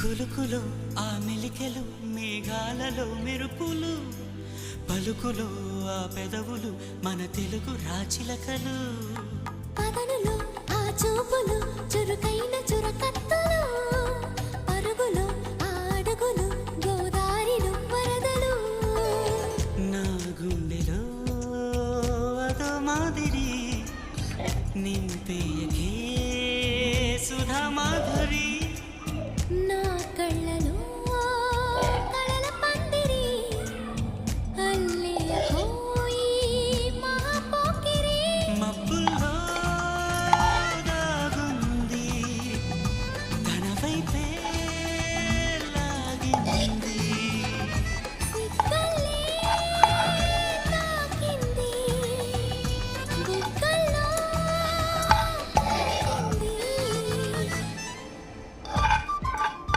కులుకులో ఆ మెలికెలు మేఘాలలో మెరుపులు పలుకులో ఆ పెదవులు మన తెలుగు రాచిలకలు పదనులో ఆ చూపులు చురుకైన చురకత్తలు